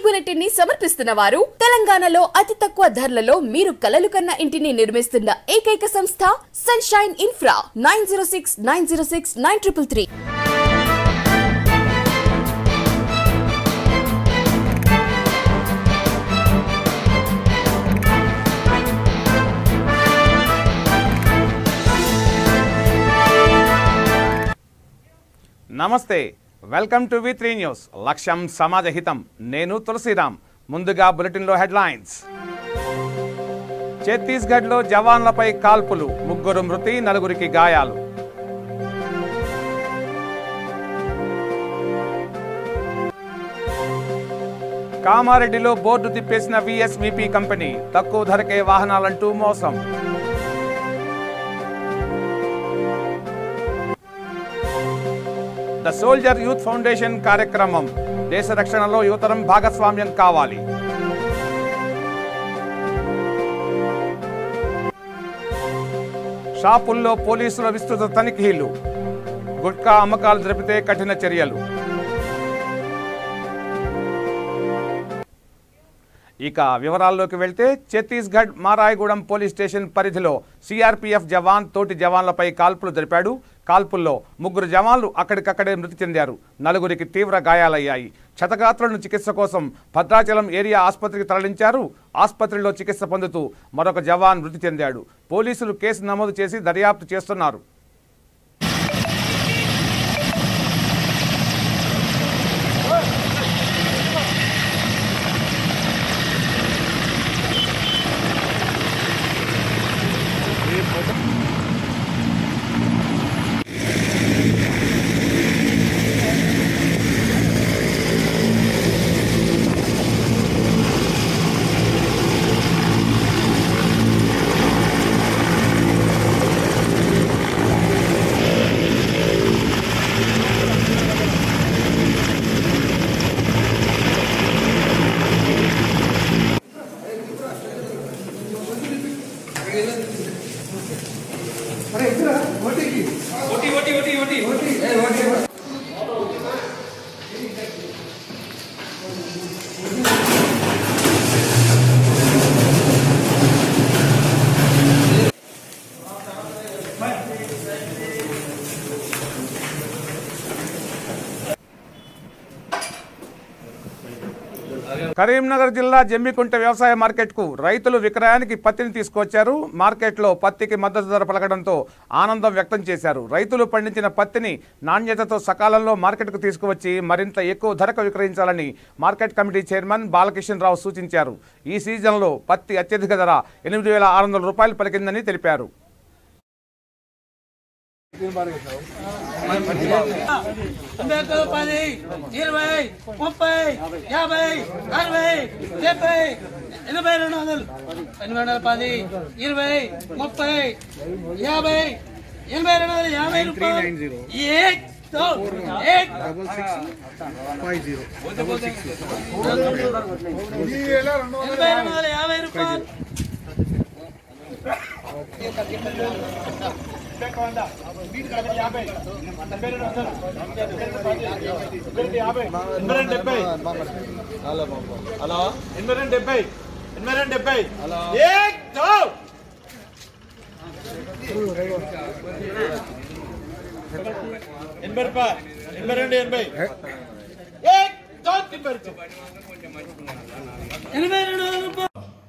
Bulletin ని సమర్పిస్తున్న వారు తెలంగాణలో అతి తక్కువ ధరలలో మీరు కలలు కన్న ఇంటిని నిర్మిస్తున్న ఏకైక సంస్థ సన్షైన్ ఇన్ఫ్రా 9069069333. నమస్తే, వెల్కమ్ టు V3 న్యూస్. లక్ష్యం సమాజహితం. నేను తులసిరామ్. ముందుగా బులెటిన్లో హెడ్లైన్స్. ఛత్తీస్గఢ్లో జవాన్లపై కాల్పులు, 3 మృతి, 4 గాయాలు. కామారెడ్డిలో బోర్డు తిప్పేసిన VSVP కంపెనీ, తక్కువ ధరకే వాహనాలంటూ మోసం. ద సోల్జర్ యూత్ ఫౌండేషన్ కార్యక్రమం, దేశ రక్షణలో యువతరం భాగస్వామ్యం కావాలి. షాపుల్లో పోలీసుల విస్తృత తనిఖీలు, గుట్కా అమ్మకాలు జరిపితే కఠిన చర్యలు. ఇక వివరాల్లోకి వెళ్తే, ఛత్తీస్గఢ్ మారాయగూడెం పోలీస్ స్టేషన్ పరిధిలో CRPF జవాన్ తోటి జవాన్లపై కాల్పులు జరిపాడు. కాల్పుల్లో 3 జవాన్లు అక్కడికక్కడే మృతి చెందారు, 4 తీవ్ర గాయాలయ్యాయి. క్షతగాత్రులను చికిత్స కోసం భద్రాచలం ఏరియా ఆసుపత్రికి తరలించారు. ఆసుపత్రిలో చికిత్స పొందుతూ మరొక జవాన్ మృతి చెందాడు. పోలీసులు కేసు నమోదు చేసి దర్యాప్తు చేస్తున్నారు. కరీంనగర్ జిల్లా జమ్మికుంట వ్యవసాయ మార్కెట్కు రైతులు విక్రయానికి పత్తిని తీసుకొచ్చారు. మార్కెట్లో పత్తికి మద్దతు ధర పలకడంతో ఆనందం వ్యక్తం చేశారు. రైతులు పండించిన పత్తిని నాణ్యతతో సకాలంలో మార్కెట్కు తీసుకువచ్చి మరింత ఎక్కువ ధరకు విక్రయించాలని మార్కెట్ కమిటీ చైర్మన్ బాలకిషన్ రావు సూచించారు. ఈ సీజన్లో పత్తి అత్యధిక ధర 8,600 రూపాయలు పలికిందని తెలిపారు. 10, 20, 30,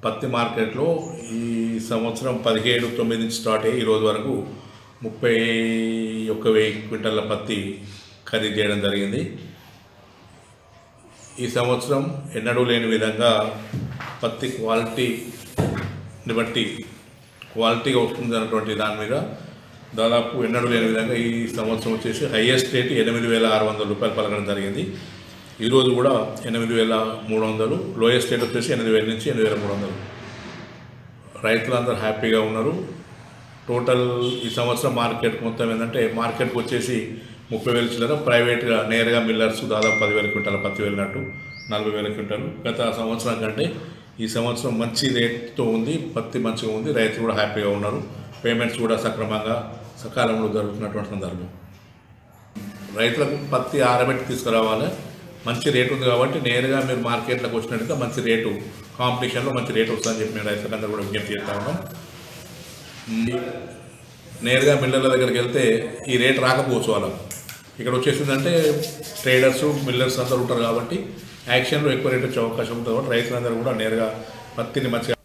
పత్తి మార్కెట్లో ఈ సంవత్సరం 17/9 నుంచి స్టార్ట్ అయ్యి ఈరోజు వరకు 31,000 క్వింటాల పత్తి ఖరీదు చేయడం జరిగింది. ఈ సంవత్సరం ఎన్నడూ లేని విధంగా పత్తి క్వాలిటీని బట్టి క్వాలిటీగా వస్తుంది అన్నటువంటి దాని మీద దాదాపు ఎన్నడూ లేని విధంగా ఈ సంవత్సరం వచ్చేసి హైయెస్ట్ రేట్ 8,600 రూపాయలు పలకడం జరిగింది. ఈరోజు కూడా 8,300, లోయెస్ట్ రేట్ వచ్చేసి 8,000 నుంచి 8,300. రైతులందరూ హ్యాపీగా ఉన్నారు. టోటల్ ఈ సంవత్సరం మార్కెట్ మొత్తం ఏంటంటే మార్కెట్కి వచ్చేసి 30,000 చిల్లర, ప్రైవేట్గా నేరుగా మిల్లర్స్ దాదాపు 10,000 క్వింటాల పత్తి వెళ్ళినట్టు 40,000 క్వింటాలు. గత సంవత్సరం కంటే ఈ సంవత్సరం మంచి రేట్తో ఉంది, పత్తి మంచిగా ఉంది, రైతులు కూడా హ్యాపీగా ఉన్నారు. పేమెంట్స్ కూడా సక్రమంగా సకాలంలో జరుగుతున్నటువంటి సందర్భం. రైతులకు పత్తి ఆరబెట్టి తీసుకురావాలి, మంచి రేటు ఉంది కాబట్టి నేరుగా మీరు మార్కెట్లోకి వచ్చినట్టుగా మంచి రేటు కాంపిటీషన్లో మంచి రేటు వస్తుందని చెప్పి మేము రైతులందరూ కూడా విజ్ఞప్తి చేస్తా ఉన్నాం. నేరుగా మిల్లర్ల దగ్గరికి వెళ్తే ఈ రేటు రాకపోవచ్చు వాళ్ళకు. ఇక్కడ వచ్చేసిందంటే ట్రేడర్స్ మిల్లర్స్ అందరూ ఉంటారు కాబట్టి యాక్షన్లో ఎక్కువ రేటు వచ్చే అవకాశం ఉంటుంది కాబట్టి రైతులందరూ కూడా నేరుగా పత్తిని మంచిగా.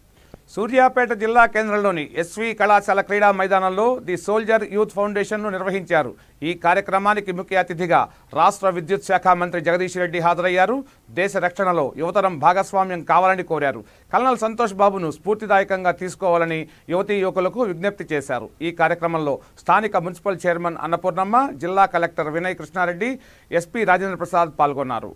సూర్యాపేట జిల్లా కేంద్రంలోని ఎస్వి కళాశాల క్రీడా మైదానంలో ది సోల్జర్ యూత్ ఫౌండేషన్ను నిర్వహించారు. ఈ కార్యక్రమానికి ముఖ్య అతిథిగా రాష్ట్ర విద్యుత్ శాఖ మంత్రి జగదీష్ రెడ్డి హాజరయ్యారు. దేశ రక్షణలో యువతరం భాగస్వామ్యం కావాలని కోరారు. కల్నల్ సంతోష్ బాబును స్ఫూర్తిదాయకంగా తీసుకోవాలని యువతీ యువకులకు విజ్ఞప్తి చేశారు. ఈ కార్యక్రమంలో స్థానిక మున్సిపల్ చైర్మన్ అన్నపూర్ణమ్మ, జిల్లా కలెక్టర్ వినయ్ కృష్ణారెడ్డి, ఎస్పీ రాజేంద్ర ప్రసాద్ పాల్గొన్నారు.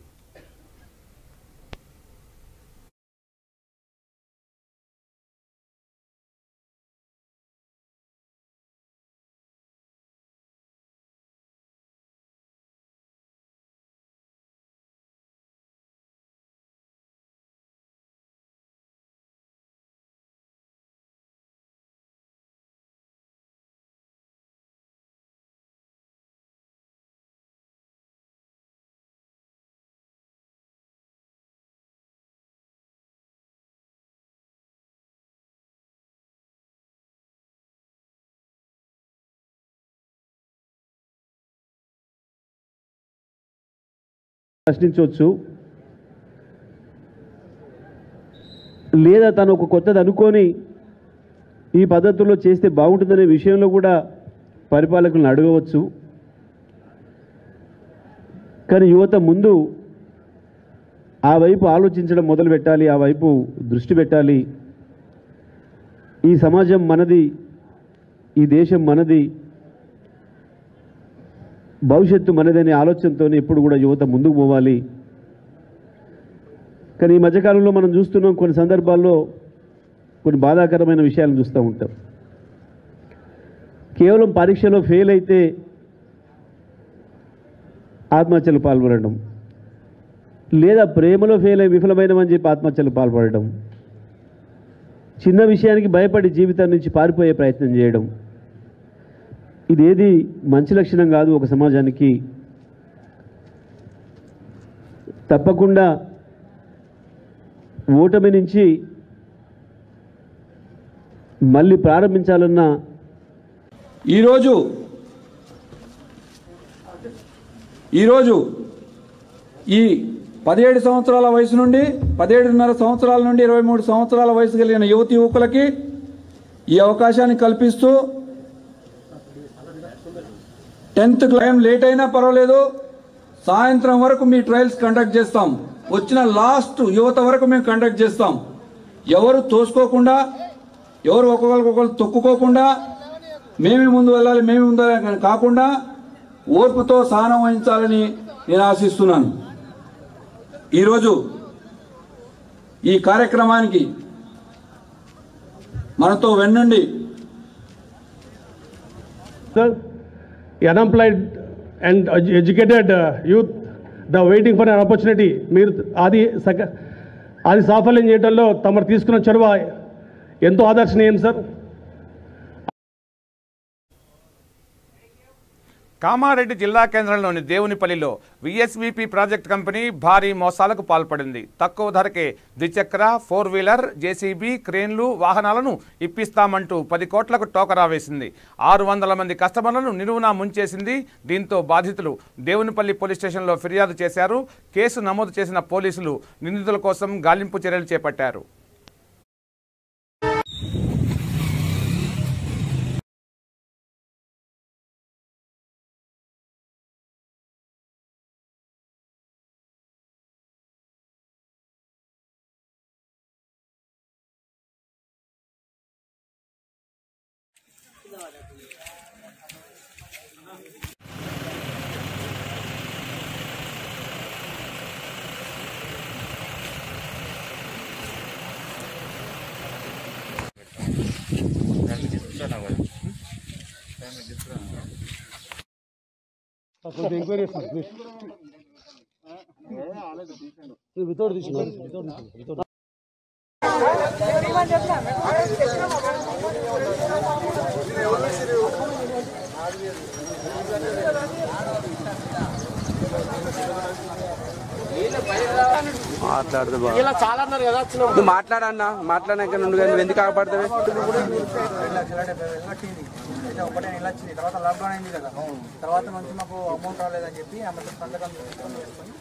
ప్రశ్నించవచ్చు, లేదా తను ఒక కొత్తది అనుకొని ఈ పద్ధతుల్లో చేస్తే బాగుంటుందనే విషయంలో కూడా పరిపాలకులను అడగవచ్చు. కానీ యువత ముందు ఆ వైపు ఆలోచించడం మొదలు పెట్టాలి, ఆ వైపు దృష్టి పెట్టాలి. ఈ సమాజం మనది, ఈ దేశం మనది, భవిష్యత్తు మనదనే ఆలోచనతో ఎప్పుడు కూడా యువత ముందుకు పోవాలి. కానీ ఈ మధ్యకాలంలో మనం చూస్తున్నాం, కొన్ని సందర్భాల్లో కొన్ని బాధాకరమైన విషయాలను చూస్తూ ఉంటాం. కేవలం పరీక్షలో ఫెయిల్ అయితే ఆత్మహత్యలు పాల్పడడం, లేదా ప్రేమలో ఫెయిల్ అయి విఫలమైనమని చెప్పి ఆత్మహత్యలు పాల్పడడం, చిన్న విషయానికి భయపడి జీవితం నుంచి పారిపోయే ప్రయత్నం చేయడం, ఇదేది మంచి లక్షణం కాదు ఒక సమాజానికి. తప్పకుండా ఓటమి నుంచి మళ్ళీ ప్రారంభించాలన్న ఈరోజు ఈ 17 సంవత్సరాల వయసు నుండి 17.5 సంవత్సరాల నుండి 23 సంవత్సరాల వయసు కలిగిన యువతి యువకులకి ఈ అవకాశాన్ని కల్పిస్తూ 10th క్లైమ్ లేట్ అయినా పర్వాలేదు, సాయంత్రం వరకు మీ ట్రయల్స్ కండక్ట్ చేస్తాం. వచ్చిన లాస్ట్ యువత వరకు మేము కండక్ట్ చేస్తాం. ఎవరు తోసుకోకుండా, ఎవరు ఒకరికొకరు తొక్కుకోకుండా, మేమే ముందు వెళ్ళాలి, మేమే ముందు వెళ్ళాలి కాకుండా ఓర్పుతో సహనం వహించాలని నేను ఆశిస్తున్నాను. ఈరోజు ఈ కార్యక్రమానికి మనతో వెన్నుండి unemployed and educated youth, the waiting for an opportunity, మీరు అది సాఫల్యం చేయడంలో తమరు తీసుకున్న చొరవ ఎంతో ఆదర్శనీయం సార్. కామారెడ్డి జిల్లా కేంద్రంలోని దేవునిపల్లిలో విఎస్విపి ప్రాజెక్ట్ కంపెనీ భారీ మోసాలకు పాల్పడింది. తక్కువ ధరకే ద్విచక్ర 4-వీలర్, జేసీబీ, క్రేన్లు వాహనాలను ఇప్పిస్తామంటూ 10 కోట్లకు టోకరా వేసింది. 600 మంది కస్టమర్లను నిలువునా ముంచేసింది. దీంతో బాధితులు దేవునిపల్లి పోలీస్ స్టేషన్లో ఫిర్యాదు చేశారు. కేసు నమోదు చేసిన పోలీసులు నిందితుల కోసం గాలింపు చర్యలు చేపట్టారు. ఎంక్వైరీ వితౌట్ ఇలా చాలా అన్నారు కదా, నువ్వు మాట్లాడన్నా, మాట్లాడాక నువ్వు ఎందుకు కాపాడుతావు? ఒకటే నెల వచ్చింది, తర్వాత లాక్డౌన్ అయింది కదా, తర్వాత నుంచి మాకు అమౌంట్ రాలేదని చెప్పి ఆమె సంతకం చేసుకొని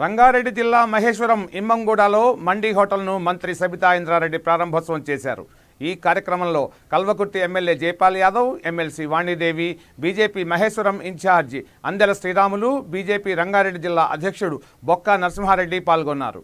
రంగారెడ్డి జిల్లా మహేశ్వరం ఇమ్మంగూడలో మండీ హోటల్ను మంత్రి సబితా ఇంద్రారెడ్డి ప్రారంభోత్సవం చేశారు. ఈ కార్యక్రమంలో Kalwakurthy MLA Jaipal Yadav, MLC Vanidevi, BJP Maheshwaram in charge Andela Sriramulu, BJP Rangareddy జిల్లా అధ్యక్షుడు బొక్క నరసింహారెడ్డి పాల్గొన్నారు.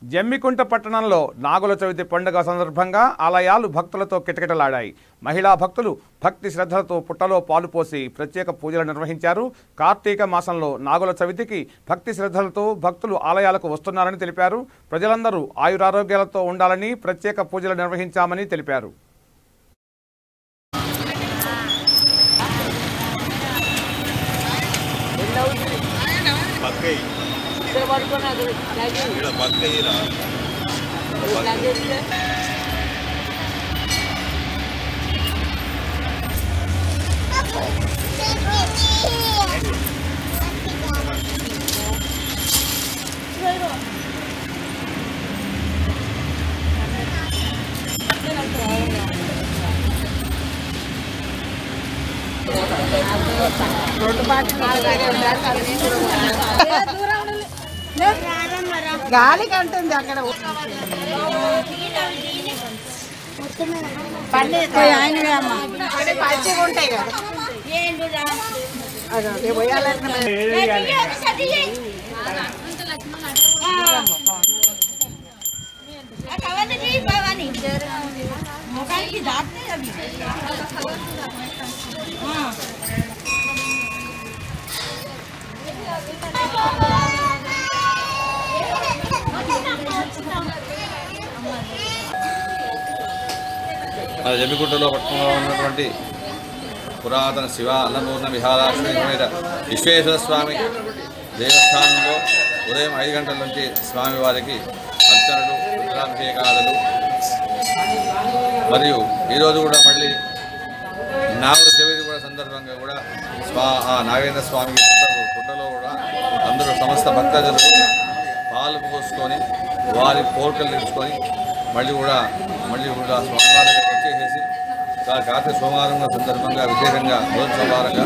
జమ్మికుంట పట్టణంలో నాగుల చవితి పండుగ సందర్భంగా ఆలయాలు భక్తులతో కిటకిటలాడాయి. మహిళా భక్తులు భక్తి శ్రద్ధలతో పుట్టలో పాలు పోసి ప్రత్యేక పూజలు నిర్వహించారు. కార్తీక మాసంలో నాగుల చవితికి భక్తి శ్రద్ధలతో భక్తులు ఆలయాలకు వస్తున్నారని తెలిపారు. ప్రజలందరూ ఆయురారోగ్యాలతో ఉండాలని ప్రత్యేక పూజలు నిర్వహించామని తెలిపారు. గాలి కంటుంది అక్కడ పచ్చిగా ఉంటాయి కదా ముఖానికి దాటుతాయి అవి. జమ్మికుంటలో పట్టణంలో ఉన్నటువంటి పురాతన శివ అన్నపూర్ణ విహారాశ్రమ విశ్వేశ్వర స్వామి దేవస్థానంలో ఉదయం 5 గంటల నుంచి స్వామివారికి అర్చనలు, రుద్రాభిషేకాలు మరియు ఈరోజు కూడా మళ్ళీ నాగుల చవితి కూడా సందర్భంగా కూడా నాగేంద్ర స్వామి పుట్టలో కూడా అందరూ సమస్త భక్తజనులు పాలు పోసుకొని వారి కోరికలు తెచ్చుకొని మళ్ళీ కూడా స్వామివారి దగ్గరికి వచ్చేసేసి కార్తీక సోమవారం సందర్భంగా విశేషంగా మొదటి సోమవారంగా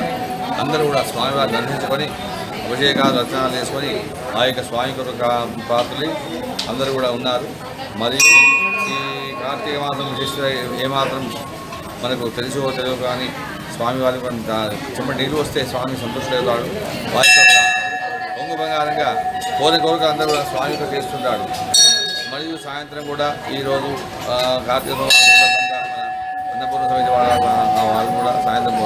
అందరూ కూడా స్వామివారిని దర్శించుకొని అభిషేకాలు రచనలు చేసుకొని ఆ యొక్క స్వామి కొరకు పాత్రలు అందరూ కూడా ఉన్నారు. మరియు ఈ కార్తీక మాసం విశిష్ట ఏమాత్రం మనకు తెలిసో తెలియదు కానీ స్వామివారి చిన్న నీళ్ళు వస్తే స్వామి సంతోషిస్తాడు. వారి యొక్క పొంగు బంగారంగా కోరిక అందరూ కూడా స్వామితో చేస్తుంటాడు. మరియు సాయంత్రం కూడా ఈరోజు కార్తీక సందర్భంగా అన్నపూర్ణ సమితి వాళ్ళు కూడా సాయంత్రం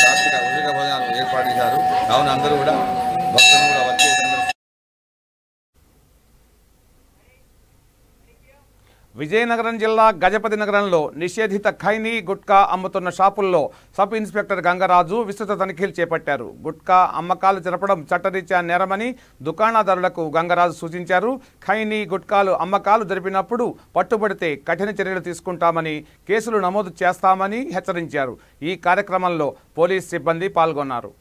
కార్తీక ఉచిత భోజనాలు ఏర్పాటు చేశారు. కావున అందరూ కూడా భక్తులు కూడా వచ్చి విజయనగరం జిల్లా గజపతి నగరంలో నిషేధిత ఖైనీ గుట్కా అమ్ముతున్న షాపుల్లో సబ్ ఇన్స్పెక్టర్ గంగరాజు విస్తృత తనిఖీలు చేపట్టారు. గుట్కా అమ్మకాలు జరపడం చట్టరీత్యా నేరమని దుకాణదారులకు గంగరాజు సూచించారు. ఖైనీ గుట్కాలు అమ్మకాలు జరిపినప్పుడు పట్టుబడితే కఠిన చర్యలు తీసుకుంటామని, కేసులు నమోదు చేస్తామని హెచ్చరించారు. ఈ కార్యక్రమంలో పోలీస్ సిబ్బంది పాల్గొన్నారు.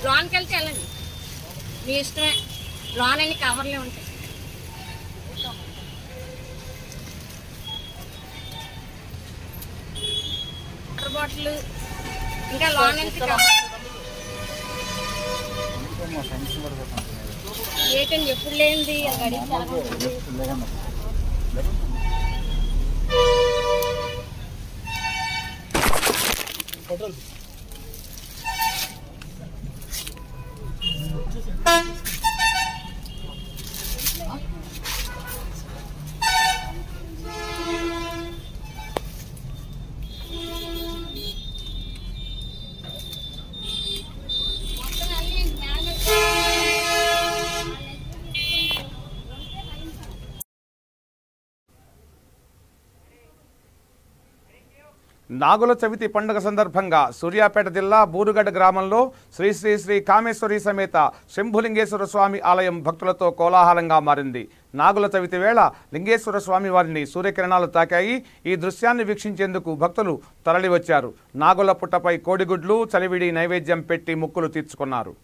లోన్కి వెళ్తే వెళ్ళండి, మీ ఇష్టమే. లోన్ అన్ని కవర్లే ఉంటాయి. వాటర్ బాటిల్ ఇంకా లోన్ వెళ్తే కవర్ ఏంటండి ఎప్పుడు లేనిది నాగుల చవితి పండుగ సందర్భంగా సూర్యాపేట జిల్లా బూరుగడ్డ గ్రామంలో శ్రీ శ్రీ శ్రీ కామేశ్వరి సమేత శంభులింగేశ్వర స్వామి ఆలయం భక్తులతో కోలాహలంగా మారింది. నాగుల చవితి వేళ లింగేశ్వర స్వామి వారిని సూర్యకిరణాలు తాకాయి. ఈ దృశ్యాన్ని వీక్షించేందుకు భక్తులు తరలివచ్చారు. నాగుల పుట్టపై కోడిగుడ్లు, చలివిడి నైవేద్యం పెట్టి మొక్కులు తీర్చుకున్నారు.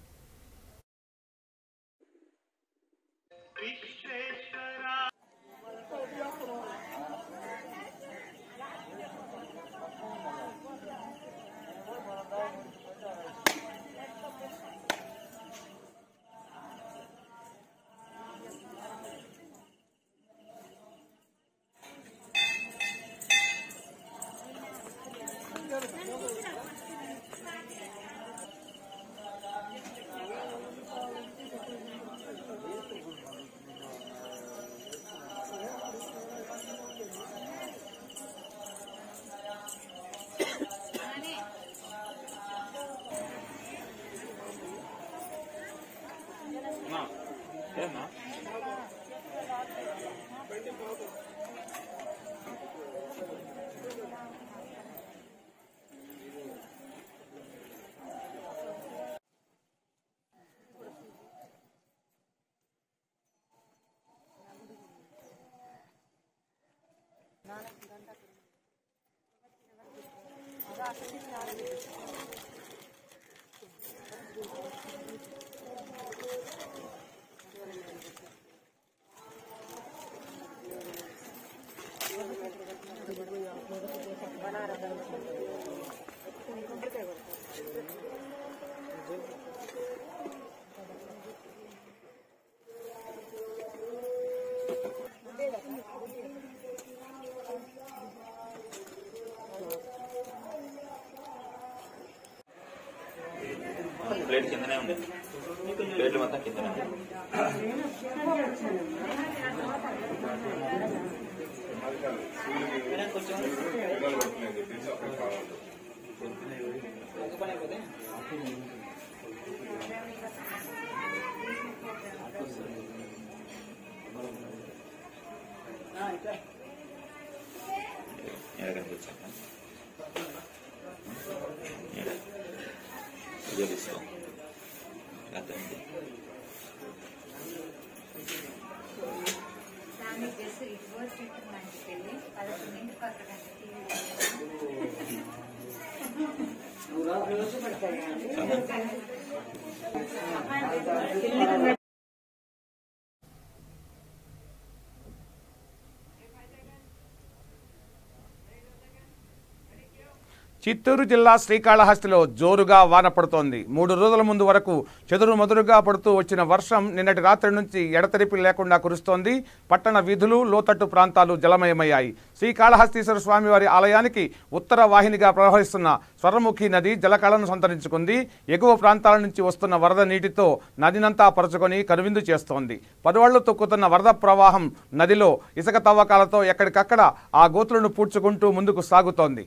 ప్లేట్ కిందనే ఉంది, ప్లేట్లు మొత్తం కిందనే ఉంది. వివరిస్తాం. అదండి. చిత్తూరు జిల్లా శ్రీకాళహస్తిలో జోరుగా వాన పడుతోంది. 3 రోజుల ముందు వరకు చెదురుమదురుగా పడుతూ వచ్చిన వర్షం నిన్నటి రాత్రి నుంచి ఎడతెరిపి లేకుండా కురుస్తోంది. పట్టణ వీధులు, లోతట్టు ప్రాంతాలు జలమయమయ్యాయి. శ్రీకాళహస్తీశ్వర స్వామివారి ఆలయానికి ఉత్తర వాహినిగా ప్రవహిస్తున్న స్వర్ణముఖి నది జలకళను సంతరించుకుంది. ఎగువ ప్రాంతాల నుంచి వస్తున్న వరద నీటితో నదినంతా పరుచుకొని కనువిందు చేస్తోంది. పరువాళ్లు తొక్కుతున్న వరద ప్రవాహం నదిలో ఇసుక తవ్వకాలతో ఎక్కడికక్కడ ఆ గోతులను పూడ్చుకుంటూ ముందుకు సాగుతోంది.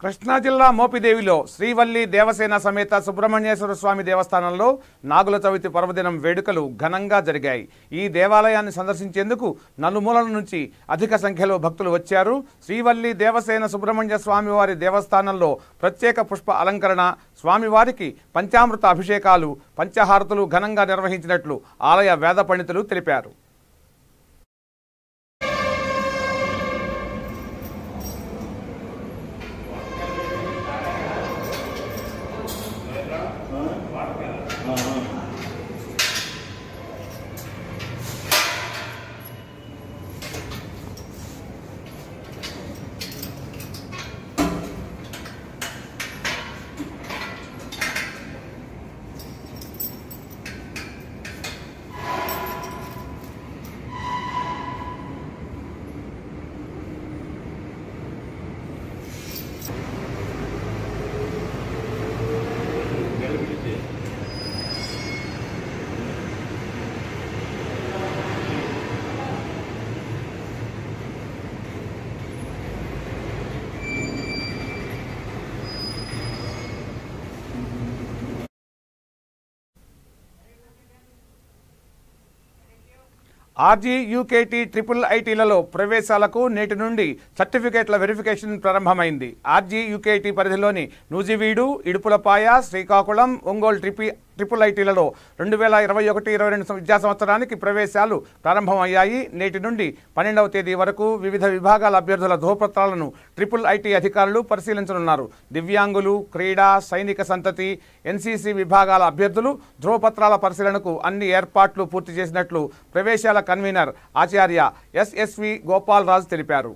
కృష్ణా జిల్లా మోపిదేవిలో శ్రీవల్లి దేవసేన సమేత సుబ్రహ్మణ్యేశ్వర స్వామి దేవస్థానంలో నాగుల చవితి పర్వదినం వేడుకలు ఘనంగా జరిగాయి. ఈ దేవాలయాన్ని సందర్శించేందుకు నలుమూలల నుంచి అధిక సంఖ్యలో భక్తులు వచ్చారు. శ్రీవల్లి దేవసేన సుబ్రహ్మణ్య స్వామివారి దేవస్థానంలో ప్రత్యేక పుష్ప అలంకరణ, స్వామివారికి పంచామృత అభిషేకాలు, పంచహారతులు ఘనంగా నిర్వహించినట్లు ఆలయ వేద పండితులు తెలిపారు. ఆర్జీ యూకేటీ ట్రిపుల్ ఐటీలలో ప్రవేశాలకు నేటి నుండి సర్టిఫికేట్ల వెరిఫికేషన్ ప్రారంభమైంది. ఆర్జీ యూకేటీ పరిధిలోని నూజివీడు, ఇడుపులపాయ, శ్రీకాకుళం, ఒంగోలు ట్రిపుల్ ఐటీలలో 2021-22 విద్యా సంవత్సరానికి ప్రవేశాలు ప్రారంభమయ్యాయి. నేటి నుండి 12వ తేదీ వరకు వివిధ విభాగాల అభ్యర్థుల ధ్రువపత్రాలను ట్రిపుల్ ఐటీ అధికారులు పరిశీలించనున్నారు. దివ్యాంగులు, క్రీడా, సైనిక సంతతి, ఎన్సీసీ విభాగాల అభ్యర్థులు ధ్రువపత్రాల పరిశీలనకు అన్ని ఏర్పాట్లు పూర్తి చేసినట్లు ప్రవేశాల కన్వీనర్ ఆచార్య ఎస్ఎస్వి గోపాల్ రాజు తెలిపారు.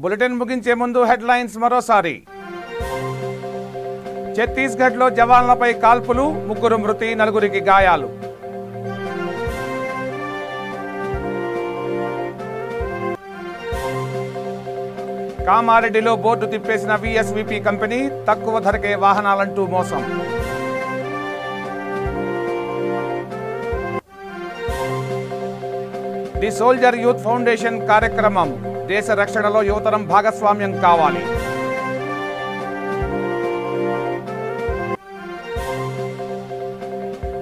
బులెటిన్ ముగించే ముందు హెడ్లైన్స్ మరోసారి. ఛత్తీస్గఢ్లో జవాన్లపై కాల్పులు, 3 మృతి, 4 గాయాలు. కామారెడ్డిలో బోర్డు తిప్పేసిన విఎస్విపి కంపెనీ, తక్కువ ధరకే వాహనాలంటూ మోసం. ది సోల్జర్ యూత్ ఫౌండేషన్ కార్యక్రమం, దేశ రక్షణలో యువతరం భాగస్వామ్యం కావాలి.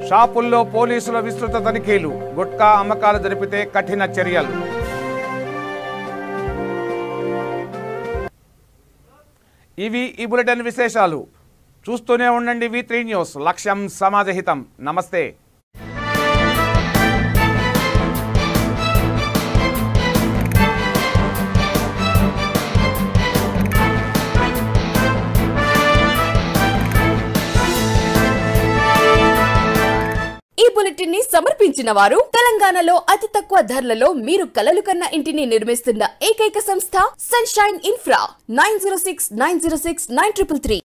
షాపుల్లో పోలీసుల విస్తృత తనిఖీలు, గుట్కా అమ్మకాలు జరిపితే కఠిన చర్యలు. ఇవి ఈ బులెటిన్ విశేషాలు. చూస్తూనే ఉండండి V3 న్యూస్. లక్ష్యం సమాజహితం. నమస్తే. బులెటిన్ ని సమర్పించిన వారు తెలంగాణలో అతి తక్కువ ధరలలో మీరు కలలు కన్న ఇంటిని నిర్మిస్తున్న ఏకైక సంస్థ సన్షైన్ ఇన్ఫ్రా. 9069069333.